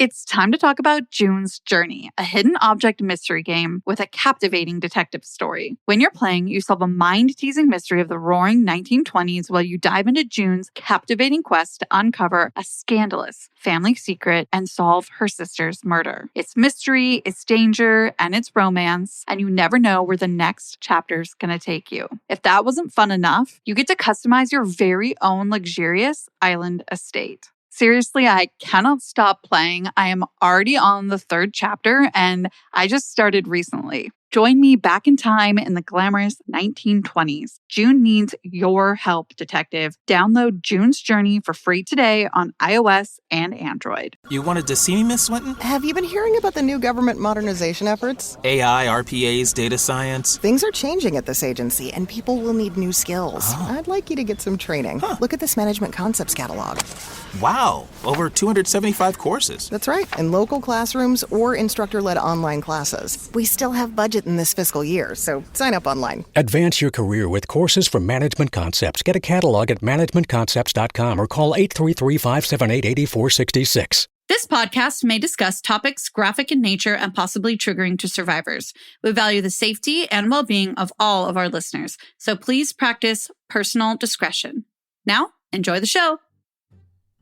It's time to talk about June's Journey, a hidden object mystery game with a captivating detective story. When you're playing, you solve a mind-teasing mystery of the roaring 1920s while you dive into June's captivating quest to uncover a scandalous family secret and solve her sister's murder. It's mystery, it's danger, and it's romance, and you never know where the next chapter's gonna take you. If that wasn't fun enough, you get to customize your very own luxurious island estate. Seriously, I cannot stop playing. I am already on the 3rd chapter, and I just started recently. Join me back in time in the glamorous 1920s. June needs your help, detective. Download June's Journey for free today on iOS and Android. You wanted to see me, Miss Swinton? Have you been hearing about the new government modernization efforts? AI, RPAs, data science. Things are changing at this agency, and people will need new skills. I'd like you to get some training. Look at this management concepts catalog. Wow, over 275 courses. That's right, in local classrooms or instructor-led online classes. We still have budget in this fiscal year, so sign up online. Advance your career with courses from Management Concepts. Get a catalog at managementconcepts.com or call 833-578-8466. This podcast may discuss topics graphic in nature and possibly triggering to survivors. We value the safety and well-being of all of our listeners, so please practice personal discretion. Now, enjoy the show.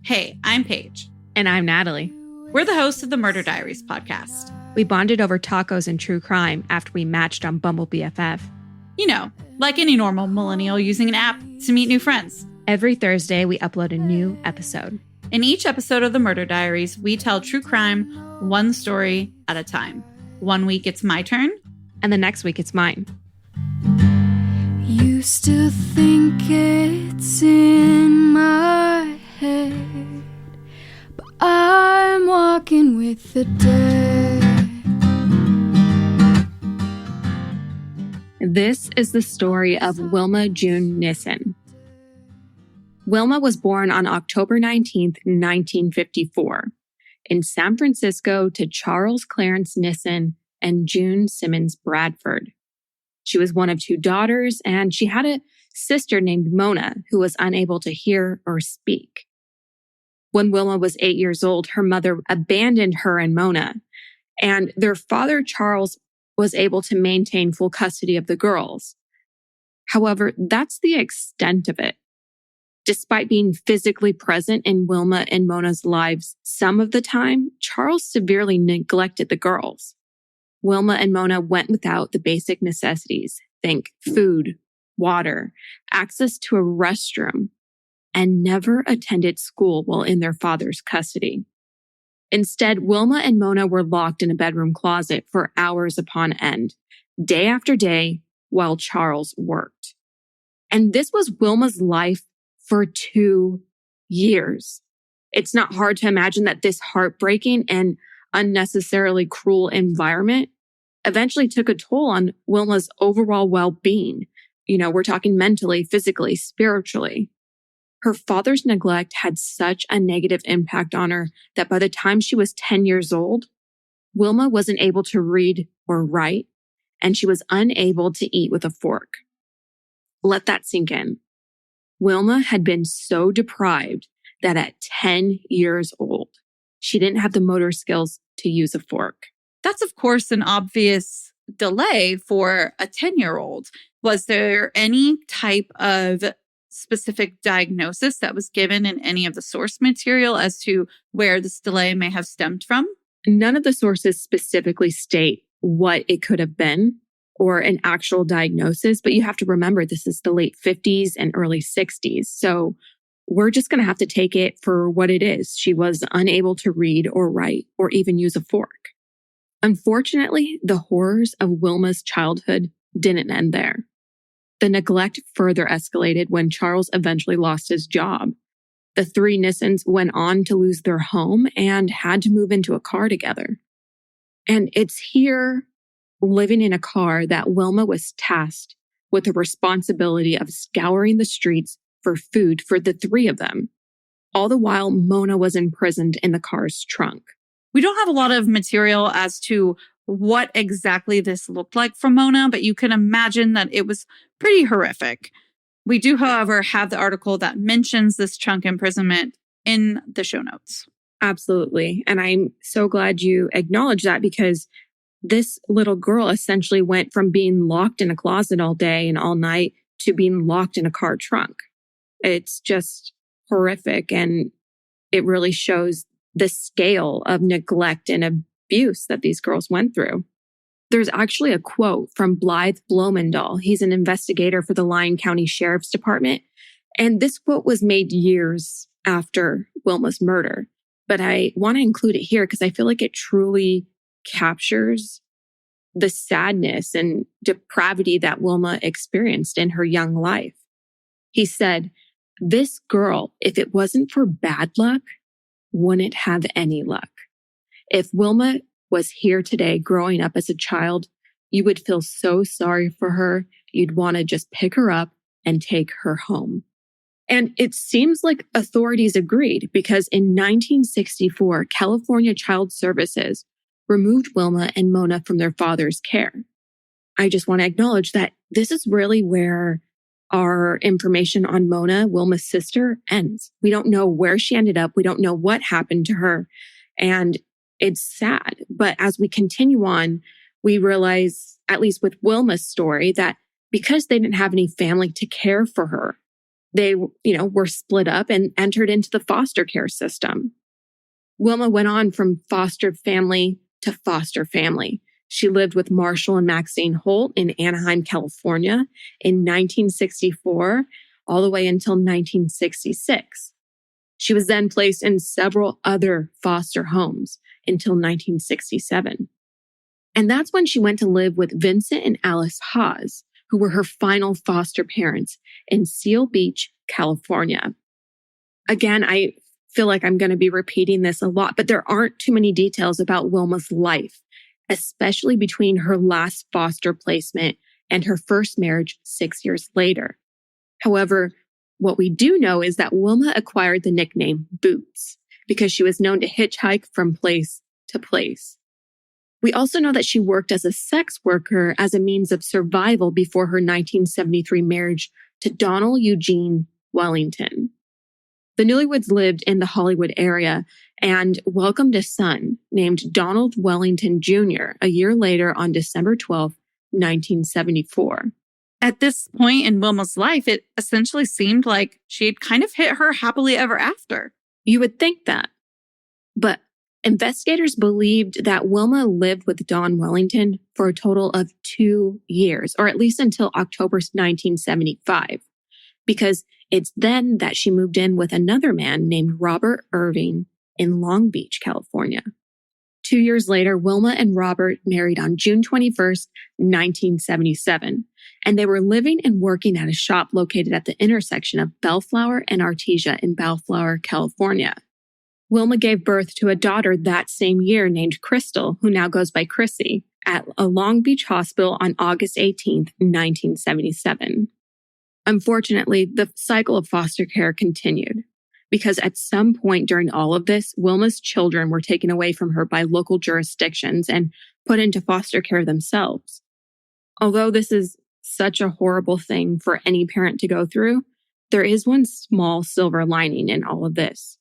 Hey, I'm Paige. And I'm Natalie. We're the hosts of the Murder Diaries podcast. We bonded over tacos and true crime after we matched on Bumble BFF. You know, like any normal millennial using an app to meet new friends. Every Thursday, we upload a new episode. In each episode of the Murder Diaries, we tell true crime one story at a time. One week it's my turn. And the next week it's mine. You still think it's in my head, but I'm walking with the dead. This is the story of Wilma June Nissen. Wilma was born on October 19th, 1954, in San Francisco to Charles Clarence Nissen and June Simmons Bradford. She was one of 2 daughters, and she had a sister named Mona who was unable to hear or speak. When Wilma was 8 years old, her mother abandoned her and Mona, and their father, Charles, was able to maintain full custody of the girls. However, that's the extent of it. Despite being physically present in Wilma and Mona's lives some of the time, Charles severely neglected the girls. Wilma and Mona went without the basic necessities, think food, water, access to a restroom, and never attended school while in their father's custody. Instead, Wilma and Mona were locked in a bedroom closet for hours upon end, day after day, while Charles worked. And this was Wilma's life for 2 years. It's not hard to imagine that this heartbreaking and unnecessarily cruel environment eventually took a toll on Wilma's overall well-being. We're talking mentally, physically, spiritually. Her father's neglect had such a negative impact on her that by the time she was 10 years old, Wilma wasn't able to read or write, and she was unable to eat with a fork. Let that sink in. Wilma had been so deprived that at 10 years old, she didn't have the motor skills to use a fork. That's, of course, an obvious delay for a 10-year-old. Was there any type of specific diagnosis that was given in any of the source material as to where this delay may have stemmed from? None of the sources specifically state what it could have been or an actual diagnosis, but you have to remember this is the late 50s and early 60s. So we're just going to have to take it for what it is. She was unable to read or write or even use a fork. Unfortunately, the horrors of Wilma's childhood didn't end there. The neglect further escalated when Charles eventually lost his job. The 3 Nissens went on to lose their home and had to move into a car together. And it's here, living in a car, that Wilma was tasked with the responsibility of scouring the streets for food for the 3 of them. All the while, Mona was imprisoned in the car's trunk. We don't have a lot of material as to what exactly this looked like for Mona, but you can imagine that it was pretty horrific. We do, however, have the article that mentions this trunk imprisonment in the show notes. Absolutely. And I'm so glad you acknowledged that, because this little girl essentially went from being locked in a closet all day and all night to being locked in a car trunk. It's just horrific. And it really shows the scale of neglect and abuse that these girls went through. There's actually a quote from Blythe Blomendahl. He's an investigator for the Lyon County Sheriff's Department. And this quote was made years after Wilma's murder. But I want to include it here because I feel like it truly captures the sadness and depravity that Wilma experienced in her young life. He said, "This girl, if it wasn't for bad luck, wouldn't have any luck. If Wilma was here today growing up as a child, you would feel so sorry for her. You'd want to just pick her up and take her home." And it seems like authorities agreed, because in 1964, California Child Services removed Wilma and Mona from their father's care. I just want to acknowledge that this is really where our information on Mona, Wilma's sister, ends. We don't know where she ended up. We don't know what happened to her. And it's sad. But as we continue on, we realize, at least with Wilma's story, that because they didn't have any family to care for her, they, were split up and entered into the foster care system. Wilma went on from foster family to foster family. She lived with Marshall and Maxine Holt in Anaheim, California in 1964, all the way until 1966. She was then placed in several other foster homes until 1967. And that's when she went to live with Vincent and Alice Hawes, who were her final foster parents in Seal Beach, California. Again, I feel like I'm going to be repeating this a lot, but there aren't too many details about Wilma's life, especially between her last foster placement and her first marriage 6 years later. However, what we do know is that Wilma acquired the nickname Boots because she was known to hitchhike from place to place. We also know that she worked as a sex worker as a means of survival before her 1973 marriage to Donald Eugene Wellington. The newlyweds lived in the Hollywood area and welcomed a son named Donald Wellington Jr. a year later on December 12, 1974. At this point in Wilma's life, it essentially seemed like she had kind of hit her happily ever after. You would think that. But investigators believed that Wilma lived with Don Wellington for a total of 2 years, or at least until October 1975, because it's then that she moved in with another man named Robert Irving in Long Beach, California. 2 years later, Wilma and Robert married on June 21st, 1977, and they were living and working at a shop located at the intersection of Bellflower and Artesia in Bellflower, California. Wilma gave birth to a daughter that same year named Crystal, who now goes by Chrissy, at a Long Beach hospital on August 18th, 1977. Unfortunately, the cycle of foster care continued, because at some point during all of this, Wilma's children were taken away from her by local jurisdictions and put into foster care themselves. Although this is such a horrible thing for any parent to go through, there is one small silver lining in all of this.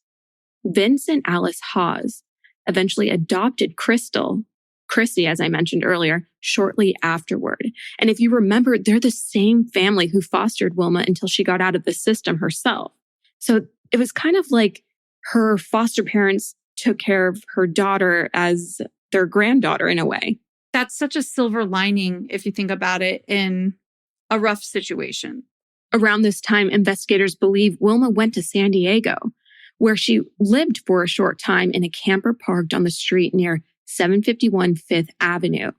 Vince and Alice Hawes eventually adopted Chrissy, as I mentioned earlier, shortly afterward. And if you remember, they're the same family who fostered Wilma until she got out of the system herself. So it was kind of like her foster parents took care of her daughter as their granddaughter in a way. That's such a silver lining if you think about it in a rough situation. Around this time, investigators believe Wilma went to San Diego, where she lived for a short time in a camper parked on the street near 751 Fifth Avenue.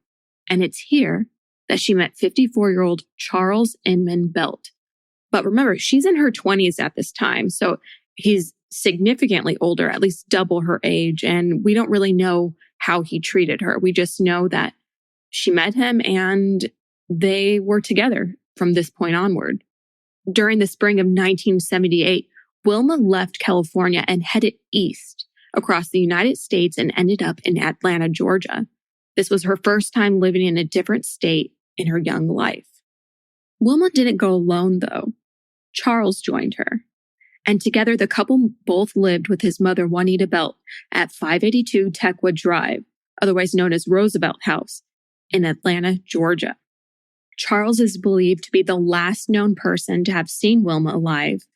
And it's here that she met 54-year-old Charles Inman Belt. But remember, she's in her 20s at this time, so he's significantly older, at least double her age, and we don't really know how he treated her. We just know that she met him and they were together from this point onward. During the spring of 1978, Wilma left California and headed east across the United States and ended up in Atlanta, Georgia. This was her first time living in a different state in her young life. Wilma didn't go alone, though. Charles joined her. And together, the couple both lived with his mother, Juanita Belt, at 582 Techwood Drive, otherwise known as Roosevelt House, in Atlanta, Georgia. Charles is believed to be the last known person to have seen Wilma alive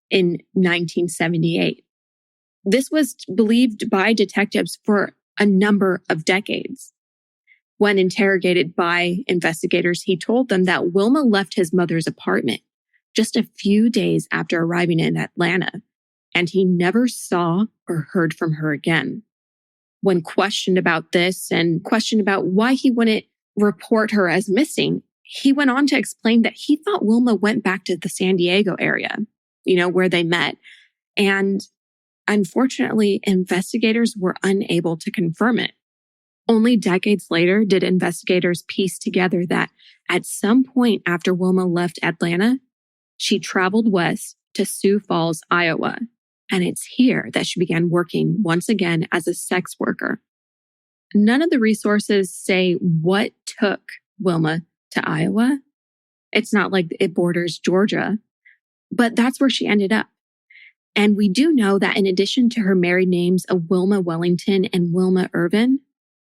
in 1978. This was believed by detectives for a number of decades. When interrogated by investigators, he told them that Wilma left his mother's apartment just a few days after arriving in Atlanta, and he never saw or heard from her again. When questioned about this and questioned about why he wouldn't report her as missing, he went on to explain that he thought Wilma went back to the San Diego area, where they met. And unfortunately, investigators were unable to confirm it. Only decades later did investigators piece together that at some point after Wilma left Atlanta, she traveled west to Sioux Falls, Iowa. And it's here that she began working once again as a sex worker. None of the resources say what took Wilma to Iowa. It's not like it borders Georgia, but that's where she ended up. And we do know that in addition to her married names of Wilma Wellington and Wilma Irvin,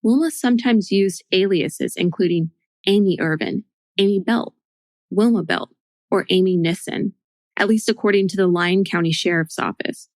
Wilma sometimes used aliases including Amy Irvin, Amy Belt, Wilma Belt, or Amy Nissen, at least according to the Lyon County Sheriff's Office.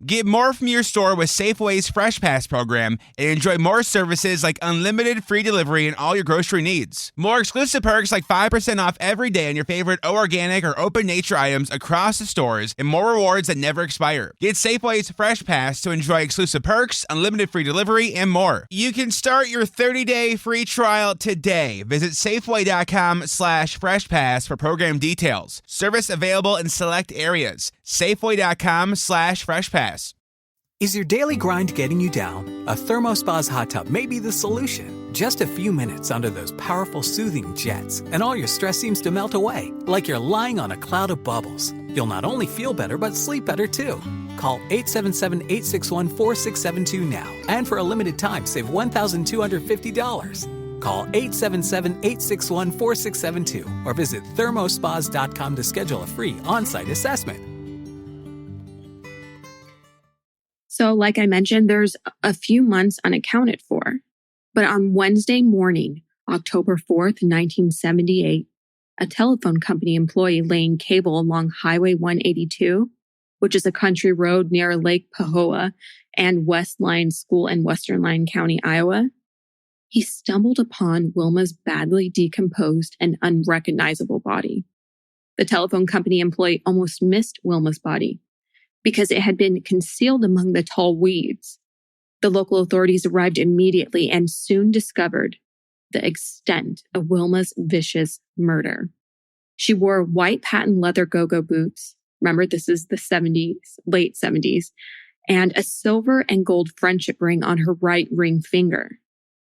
Get more from your store with Safeway's Fresh Pass program and enjoy more services like unlimited free delivery and all your grocery needs. More exclusive perks like 5% off every day on your favorite organic or open nature items across the stores and more rewards that never expire. Get Safeway's Fresh Pass to enjoy exclusive perks, unlimited free delivery, and more. You can start your 30-day free trial today. Visit Safeway.com/FreshPass for program details. Service available in select areas. Safeway.com/FreshPass. Is your daily grind getting you down? A ThermoSpa's hot tub may be the solution. Just a few minutes under those powerful soothing jets, and all your stress seems to melt away, like you're lying on a cloud of bubbles. You'll not only feel better, but sleep better too. Call 877-861-4672 now, and for a limited time, save $1,250. Call 877-861-4672 or visit thermospas.com to schedule a free on-site assessment. So like I mentioned, there's a few months unaccounted for. But on Wednesday morning, October 4th, 1978, a telephone company employee laying cable along Highway 182, which is a country road near Lake Pahoa and West Lyon School in Western Lyon County, Iowa, he stumbled upon Wilma's badly decomposed and unrecognizable body. The telephone company employee almost missed Wilma's body because it had been concealed among the tall weeds. The local authorities arrived immediately and soon discovered the extent of Wilma's vicious murder. She wore white patent leather go-go boots. Remember, this is the 70s, late 70s, and a silver and gold friendship ring on her right ring finger.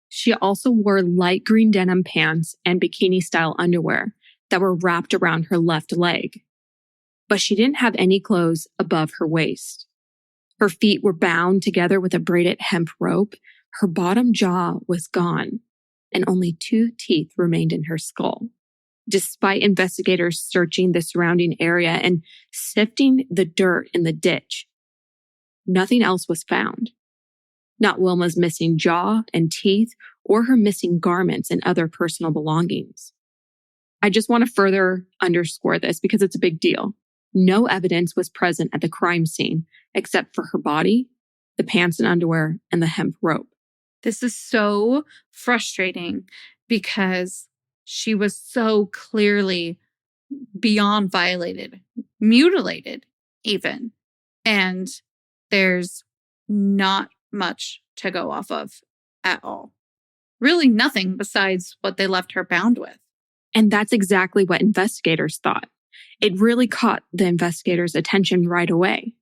She also wore light green denim pants and bikini-style underwear that were wrapped around her left leg. But she didn't have any clothes above her waist. Her feet were bound together with a braided hemp rope. Her bottom jaw was gone, and only 2 teeth remained in her skull. Despite investigators searching the surrounding area and sifting the dirt in the ditch, nothing else was found. Not Wilma's missing jaw and teeth or her missing garments and other personal belongings. I just want to further underscore this because it's a big deal. No evidence was present at the crime scene except for her body, the pants and underwear, and the hemp rope. This is so frustrating because she was so clearly beyond violated, mutilated even. And there's not much to go off of at all. Really nothing besides what they left her bound with. And that's exactly what investigators thought. It really caught the investigators' attention right away.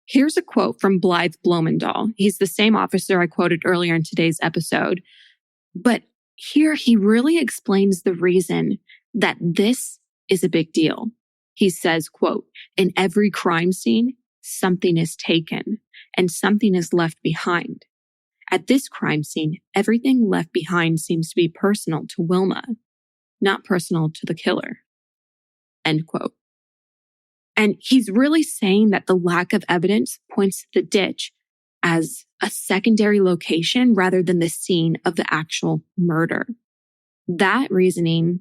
Here's a quote from Blythe Blomendahl. He's the same officer I quoted earlier in today's episode. But here he really explains the reason that this is a big deal. He says, quote, "In every crime scene, something is taken and something is left behind. At this crime scene, everything left behind seems to be personal to Wilma, not personal to the killer." End quote. And he's really saying that the lack of evidence points to the ditch as a secondary location rather than the scene of the actual murder. That reasoning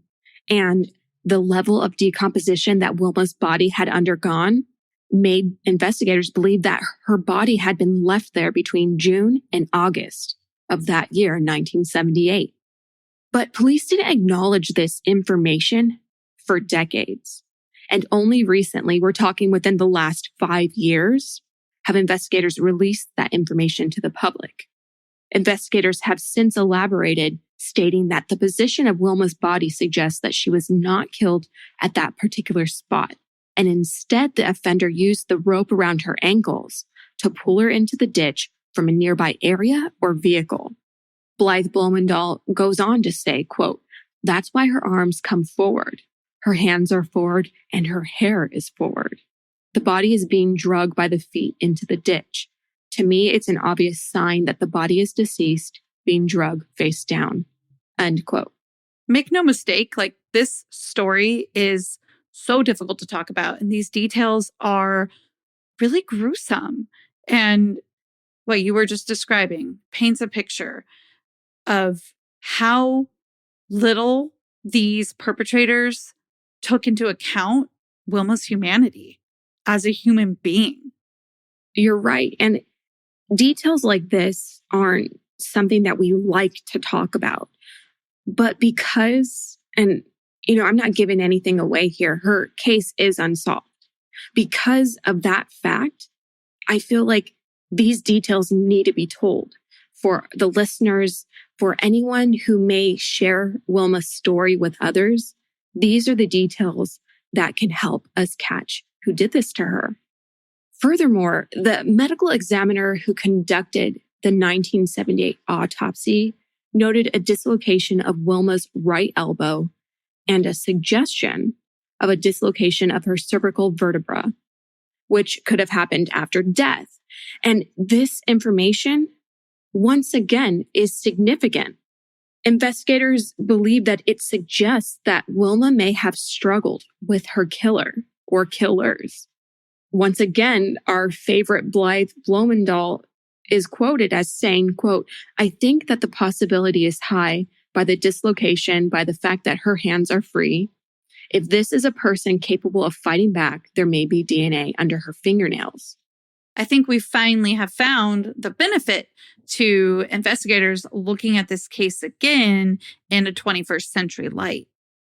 and the level of decomposition that Wilma's body had undergone made investigators believe that her body had been left there between June and August of that year, 1978. But police didn't acknowledge this information for decades. And only recently, we're talking within the last 5 years, have investigators released that information to the public. Investigators have since elaborated, stating that the position of Wilma's body suggests that she was not killed at that particular spot. And instead, the offender used the rope around her ankles to pull her into the ditch from a nearby area or vehicle. Blythe Blumendahl goes on to say, quote, "That's why her arms come forward. Her hands are forward and her hair is forward. The body is being dragged by the feet into the ditch. To me, it's an obvious sign that the body is deceased, being dragged face down." End quote. Make no mistake, like, this story is so difficult to talk about, and these details are really gruesome. And what you were just describing paints a picture of how little these perpetrators took into account Wilma's humanity as a human being. You're right. And details like this aren't something that we like to talk about. But because, and I'm not giving anything away here, her case is unsolved. Because of that fact, I feel like these details need to be told for the listeners, for anyone who may share Wilma's story with others. These are the details that can help us catch who did this to her. Furthermore, the medical examiner who conducted the 1978 autopsy noted a dislocation of Wilma's right elbow and a suggestion of a dislocation of her cervical vertebra, which could have happened after death. And this information, once again, is significant. Investigators believe that it suggests that Wilma may have struggled with her killer or killers. Once again, our favorite Blythe Blumendahl is quoted as saying, quote, "I think that the possibility is high by the dislocation, by the fact that her hands are free. If this is a person capable of fighting back, there may be DNA under her fingernails." I think we finally have found the benefit to investigators looking at this case again in a 21st century light.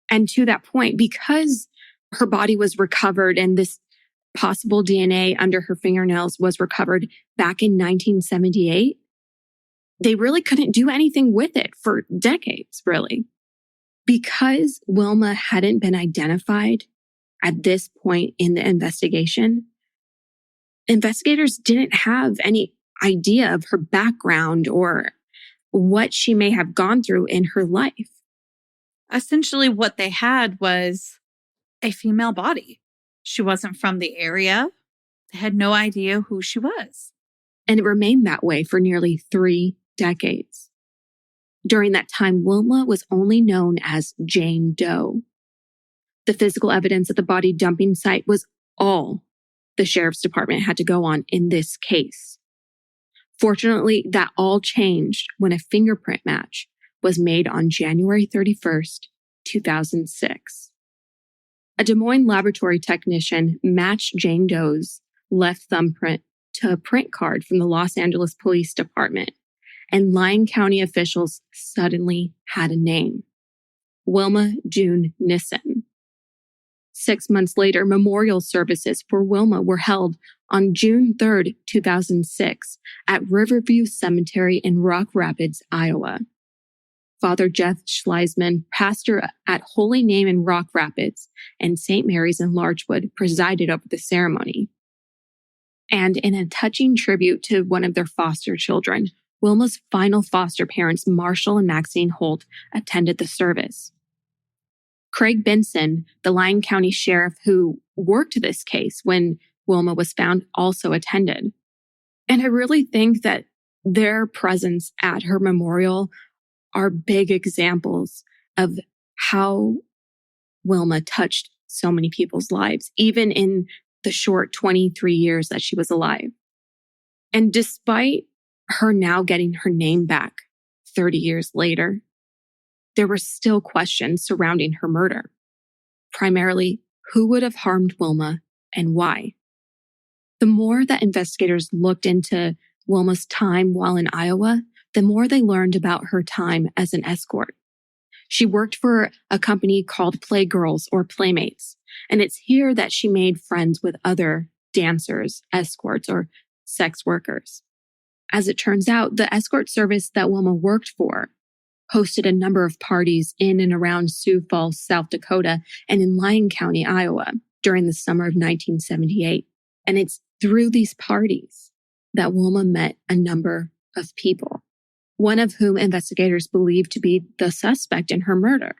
And to that point, because her body was recovered and this possible DNA under her fingernails was recovered back in 1978, they really couldn't do anything with it for decades, really. Because Wilma hadn't been identified at this point in the investigation, investigators didn't have any idea of her background or what she may have gone through in her life. Essentially, what they had was a female body. She wasn't from the area. They had no idea who she was. And it remained that way for nearly 3 decades. During that time, Wilma was only known as Jane Doe. The physical evidence at the body dumping site was all the sheriff's department had to go on in this case. Fortunately, that all changed when a fingerprint match was made on January 31st, 2006. A Des Moines laboratory technician matched Jane Doe's left thumbprint to a print card from the Los Angeles Police Department, and Lyon County officials suddenly had a name: Wilma June Nissen. 6 months later, memorial services for Wilma were held on June 3rd, 2006 at Riverview Cemetery in Rock Rapids, Iowa. Father Jeff Schleisman, pastor at Holy Name in Rock Rapids and St. Mary's in Larchwood, presided over the ceremony. And in a touching tribute to one of their foster children, Wilma's final foster parents, Marshall and Maxine Holt, attended the service. Craig Benson, the Lyon County sheriff who worked this case when Wilma was found, also attended. And I really think that their presence at her memorial are big examples of how Wilma touched so many people's lives, even in the short 23 years that she was alive. And despite her now getting her name back 30 years later, there were still questions surrounding her murder. Primarily, who would have harmed Wilma and why? The more that investigators looked into Wilma's time while in Iowa, the more they learned about her time as an escort. She worked for a company called Playgirls or Playmates, and it's here that she made friends with other dancers, escorts, or sex workers. As it turns out, the escort service that Wilma worked for hosted a number of parties in and around Sioux Falls, South Dakota, and in Lyon County, Iowa, during the summer of 1978. And it's through these parties that Wilma met a number of people, one of whom investigators believe to be the suspect in her murder.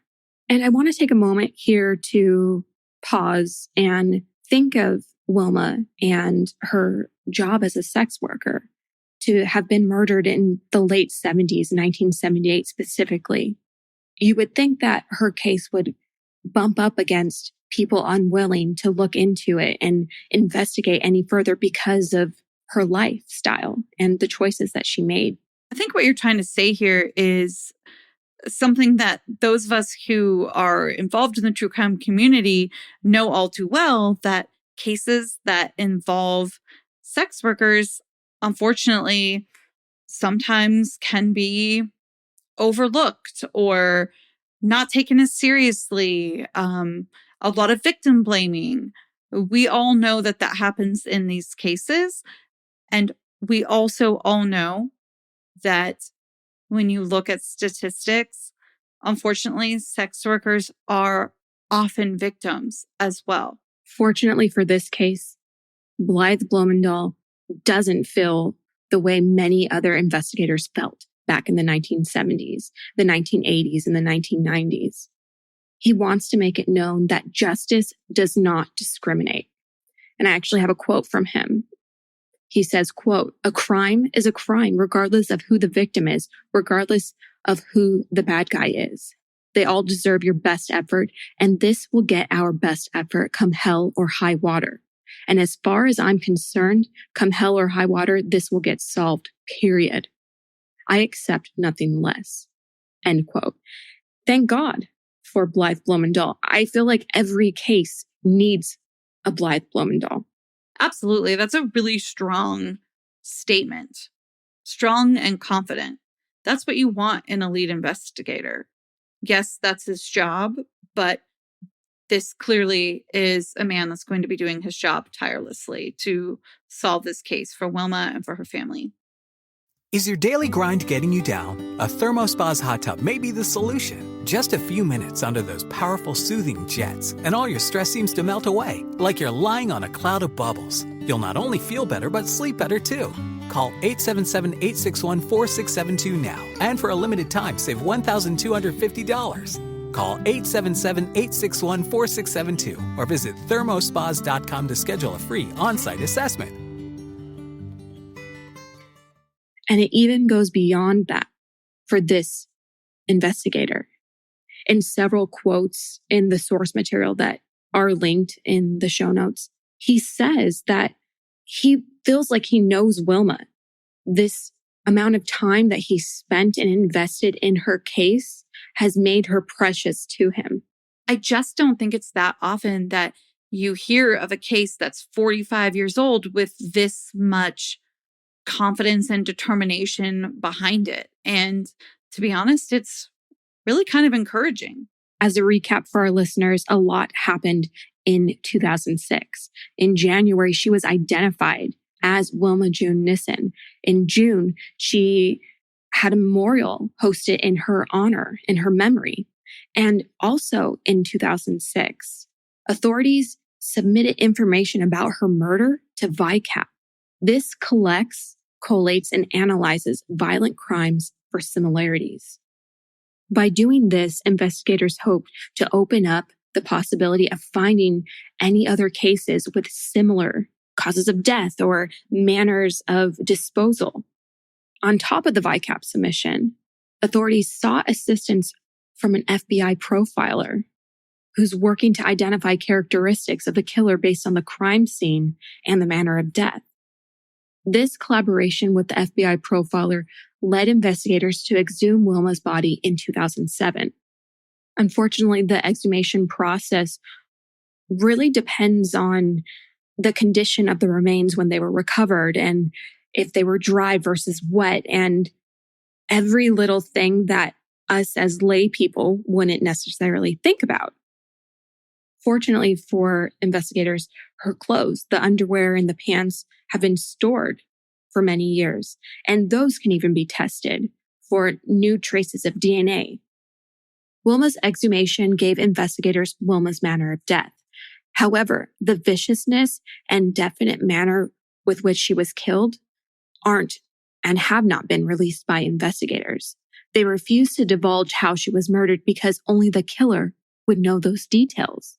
And I want to take a moment here to pause and think of Wilma and her job as a sex worker to have been murdered in the late 70s, 1978 specifically. You would think that her case would bump up against people unwilling to look into it and investigate any further because of her lifestyle and the choices that she made. I think what you're trying to say here is something that those of us who are involved in the true crime community know all too well, that cases that involve sex workers, unfortunately, sometimes can be overlooked or not taken as seriously. A lot of victim blaming. We all know that that happens in these cases. And we also all know that when you look at statistics, unfortunately, sex workers are often victims as well. Fortunately for this case, Blythe Bloemendahl doesn't feel the way many other investigators felt back in the 1970s, the 1980s, and the 1990s. He wants to make it known that justice does not discriminate. And I actually have a quote from him. He says, quote, "A crime is a crime regardless of who the victim is, regardless of who the bad guy is. They all deserve your best effort, and this will get our best effort come hell or high water. And as far as I'm concerned, come hell or high water, this will get solved, period. I accept nothing less." End quote. Thank God for Blythe Bloemendahl. I feel like every case needs a Blythe Bloemendahl. Absolutely. That's a really strong statement. Strong and confident. That's what you want in a lead investigator. Yes, that's his job, but this clearly is a man that's going to be doing his job tirelessly to solve this case for Wilma and for her family. Is your daily grind getting you down? A ThermoSpa's hot tub may be the solution. Just a few minutes under those powerful soothing jets, and all your stress seems to melt away, like you're lying on a cloud of bubbles. You'll not only feel better, but sleep better too. Call 877-861-4672 now, and for a limited time, save $1,250. Call 877-861-4672 or visit thermospas.com to schedule a free on-site assessment. And it even goes beyond that for this investigator. In several quotes in the source material that are linked in the show notes, he says that he feels like he knows Wilma. This amount of time that he spent and invested in her case has made her precious to him. I just don't think it's that often that you hear of a case that's 45 years old with this much confidence and determination behind it. And to be honest, it's really kind of encouraging. As a recap for our listeners, a lot happened in 2006. In January, she was identified as Wilma June Nissen. In June, she had a memorial hosted in her honor, in her memory. And also in 2006, authorities submitted information about her murder to VICAP. This collects, collates, and analyzes violent crimes for similarities. By doing this, investigators hope to open up the possibility of finding any other cases with similar causes of death or manners of disposal. On top of the VICAP submission, authorities sought assistance from an FBI profiler who's working to identify characteristics of the killer based on the crime scene and the manner of death. This collaboration with the FBI profiler led investigators to exhume Wilma's body in 2007. Unfortunately, the exhumation process really depends on the condition of the remains when they were recovered and if they were dry versus wet, and every little thing that us as lay people wouldn't necessarily think about. Fortunately for investigators, her clothes, the underwear and the pants have been stored for many years, and those can even be tested for new traces of DNA. Wilma's exhumation gave investigators Wilma's manner of death. However, the viciousness and definite manner with which she was killed aren't and have not been released by investigators. They refuse to divulge how she was murdered because only the killer would know those details.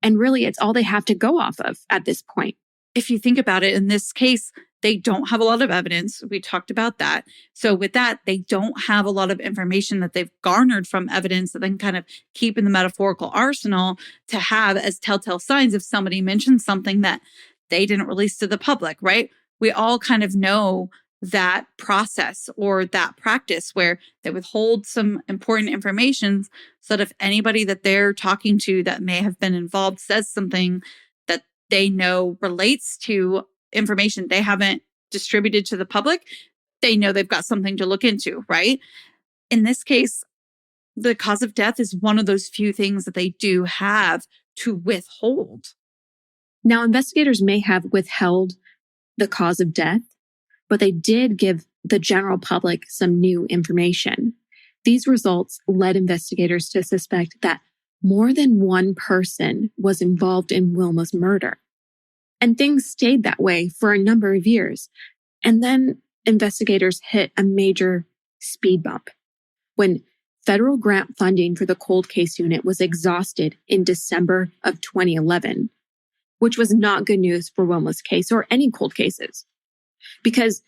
And really, it's all they have to go off of at this point. If you think about it, in this case, they don't have a lot of evidence. We talked about that. So with that, they don't have a lot of information that they've garnered from evidence that they can kind of keep in the metaphorical arsenal to have as telltale signs if somebody mentions something that they didn't release to the public, right? We all kind of know that process or that practice where they withhold some important information so that if anybody that they're talking to that may have been involved says something that they know relates to information they haven't distributed to the public, they know they've got something to look into, right? In this case, the cause of death is one of those few things that they do have to withhold. Now, investigators may have withheld the cause of death, but they did give the general public some new information. These results led investigators to suspect that more than one person was involved in Wilma's murder. And things stayed that way for a number of years. And then investigators hit a major speed bump when federal grant funding for the cold case unit was exhausted in December of 2011, which was not good news for Wilma's case or any cold cases, because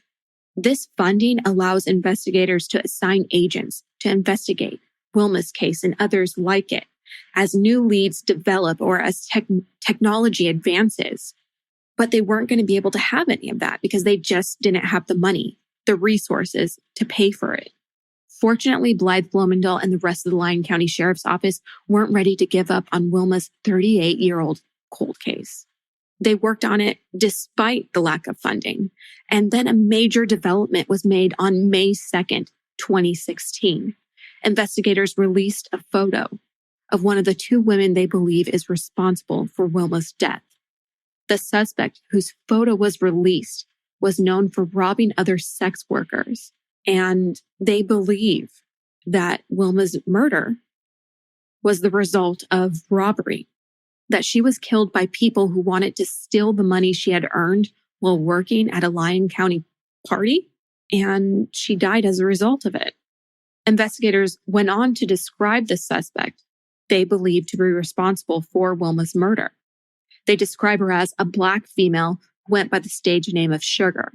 this funding allows investigators to assign agents to investigate Wilma's case and others like it as new leads develop or as technology advances. But they weren't going to be able to have any of that because they just didn't have the money, the resources to pay for it. Fortunately, Blythe Bloemendahl and the rest of the Lyon County Sheriff's Office weren't ready to give up on Wilma's 38-year-old cold case. They worked on it despite the lack of funding. And then a major development was made on May 2nd, 2016. Investigators released a photo of one of the two women they believe is responsible for Wilma's death. The suspect whose photo was released was known for robbing other sex workers, and they believe that Wilma's murder was the result of robbery, that she was killed by people who wanted to steal the money she had earned while working at a Lyon County party, and she died as a result of it. Investigators went on to describe the suspect they believed to be responsible for Wilma's murder. They describe her as a Black female who went by the stage name of Sugar.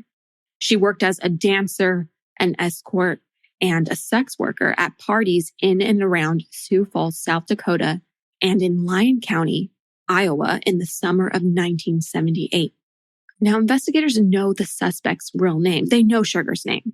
She worked as a dancer, an escort, and a sex worker at parties in and around Sioux Falls, South Dakota, and in Lyon County, Iowa in the summer of 1978. Now, investigators know the suspect's real name. They know Sugar's name,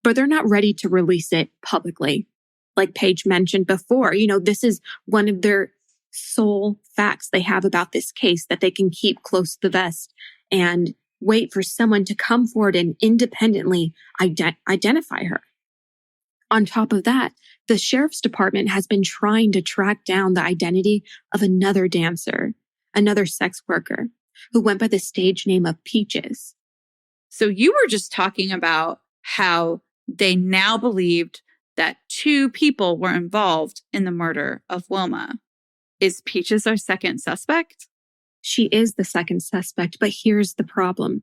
but they're not ready to release it publicly. Like Paige mentioned before, this is one of their sole facts they have about this case that they can keep close to the vest and wait for someone to come forward and independently identify her. On top of that, the sheriff's department has been trying to track down the identity of another dancer, another sex worker, who went by the stage name of Peaches. So you were just talking about how they now believed that two people were involved in the murder of Wilma. Is Peaches our second suspect? She is the second suspect, but here's the problem.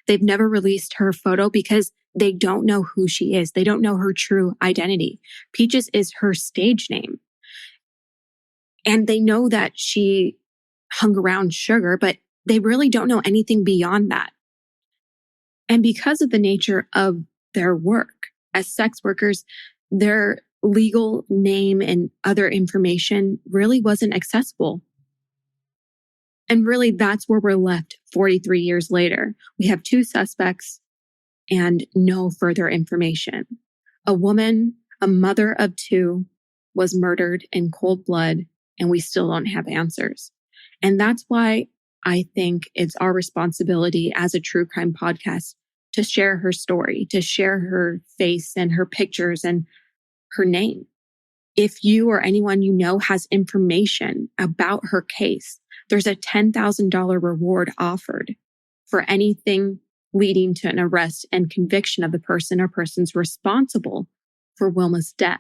They've never released her photo because they don't know who she is. They don't know her true identity. Peaches is her stage name. And they know that she hung around Sugar, but they really don't know anything beyond that. And because of the nature of their work as sex workers, they're legal name and other information really wasn't accessible. And really, that's where we're left 43 years later. We have 2 suspects and no further information. A woman, a mother of 2, was murdered in cold blood, and we still don't have answers. And that's why I think it's our responsibility as a true crime podcast to share her story, to share her face and her pictures and her name. If you or anyone you know has information about her case, there's a $10,000 reward offered for anything leading to an arrest and conviction of the person or persons responsible for Wilma's death.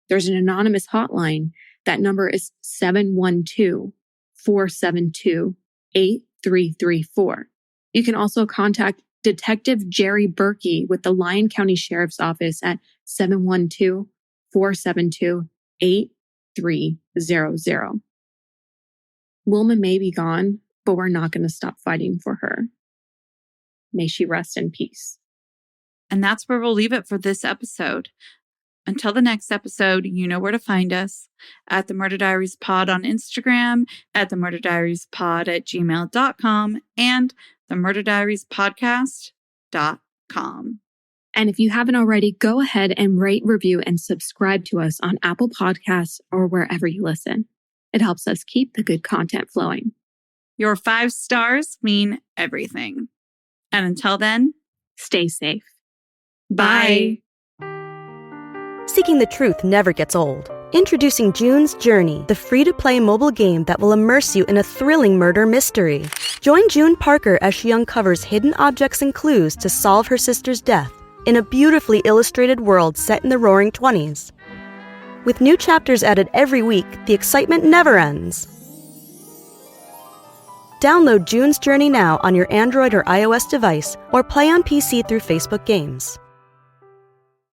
There's an anonymous hotline. That number is 712-472-8334. You can also contact Detective Jerry Birkey with the Lyon County Sheriff's Office at 712-472-8300. Wilma may be gone, but we're not going to stop fighting for her. May she rest in peace. And that's where we'll leave it for this episode. Until the next episode, you know where to find us at the Murder Diaries Pod on Instagram, at the Murder Diaries Pod at gmail.com, and the Murder Diaries Podcast.com. And if you haven't already, go ahead and rate, review, and subscribe to us on Apple Podcasts or wherever you listen. It helps us keep the good content flowing. Your 5 stars mean everything. And until then, stay safe. Bye. Seeking the truth never gets old. Introducing June's Journey, the free-to-play mobile game that will immerse you in a thrilling murder mystery. Join June Parker as she uncovers hidden objects and clues to solve her sister's death in a beautifully illustrated world set in the Roaring '20s. With new chapters added every week, the excitement never ends. Download June's Journey now on your Android or iOS device, or play on PC through Facebook Games.